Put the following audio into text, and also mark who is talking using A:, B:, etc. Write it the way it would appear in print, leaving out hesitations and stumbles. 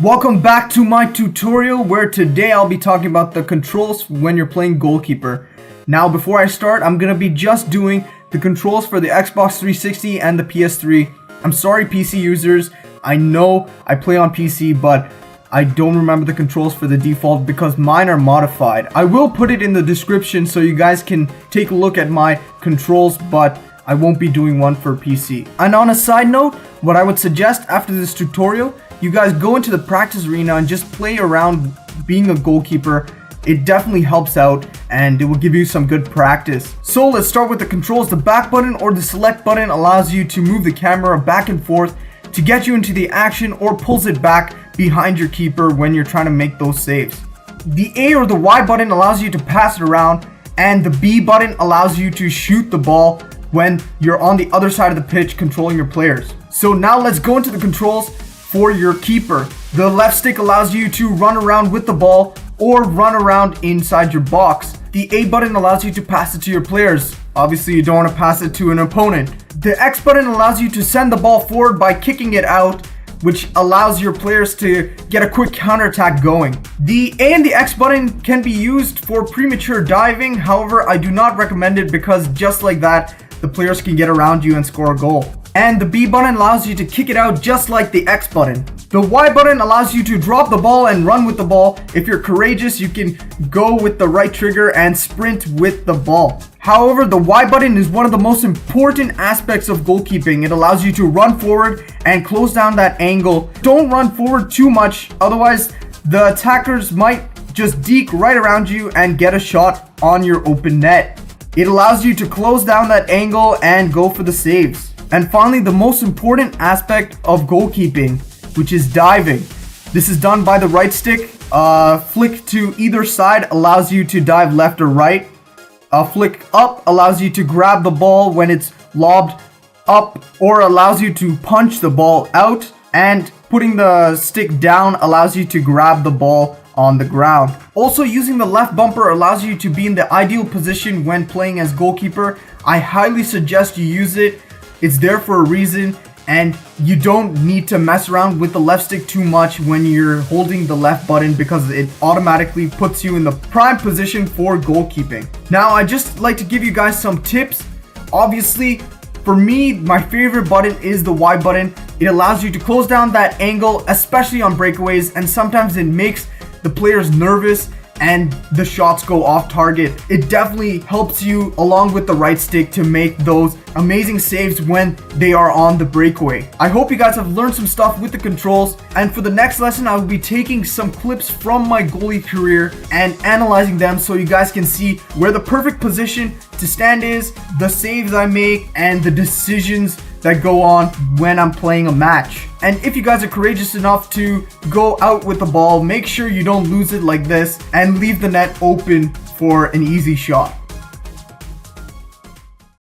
A: Welcome back to my tutorial where today I'll be talking about the controls when you're playing Goalkeeper. Now before I start, I'm gonna be just doing the controls for the Xbox 360 and the PS3. I'm sorry PC users, I know I play on PC but I don't remember the controls for the default because mine are modified. I will put it in the description so you guys can take a look at my controls, but I won't be doing one for PC. And on a side note, what I would suggest after this tutorial, you guys go into the practice arena and just play around being a goalkeeper. It definitely helps out and it will give you some good practice. So let's start with the controls. The back button or the select button allows you to move the camera back and forth to get you into the action or pulls it back behind your keeper when you're trying to make those saves. The A or the Y button allows you to pass it around, and the B button allows you to shoot the ball when you're on the other side of the pitch controlling your players. So now let's go into the controls for your keeper. The left stick allows you to run around with the ball or run around inside your box. The A button allows you to pass it to your players. Obviously you don't want to pass it to an opponent. The X button allows you to send the ball forward by kicking it out, which allows your players to get a quick counterattack going. The A and the X button can be used for premature diving. However, I do not recommend it because just like that, the players can get around you and score a goal. And the B button allows you to kick it out just like the X button. The Y button allows you to drop the ball and run with the ball. If you're courageous, you can go with the right trigger and sprint with the ball. However, the Y button is one of the most important aspects of goalkeeping. It allows you to run forward and close down that angle. Don't run forward too much, otherwise the attackers might just deke right around you and get a shot on your open net. It allows you to close down that angle and go for the saves. And finally, the most important aspect of goalkeeping, which is diving. This is done by the right stick. Flick to either side allows you to dive left or right. Flick up allows you to grab the ball when it's lobbed up or allows you to punch the ball out. And putting the stick down allows you to grab the ball on the ground. Also, using the left bumper allows you to be in the ideal position when playing as goalkeeper. I highly suggest you use it. It's there for a reason, and you don't need to mess around with the left stick too much when you're holding the left button because it automatically puts you in the prime position for goalkeeping. Now, I just like to give you guys some tips. Obviously, for me, my favorite button is the Y button. It allows you to close down that angle, especially on breakaways, and sometimes it makes the players nervous and the shots go off target. It definitely helps you along with the right stick to make those amazing saves when they are on the breakaway. I hope you guys have learned some stuff with the controls, and for the next lesson I will be taking some clips from my goalie career and analyzing them so you guys can see where the perfect position to stand is, the saves I make, and the decisions that go on when I'm playing a match. And if you guys are courageous enough to go out with the ball, make sure you don't lose it like this and leave the net open for an easy shot.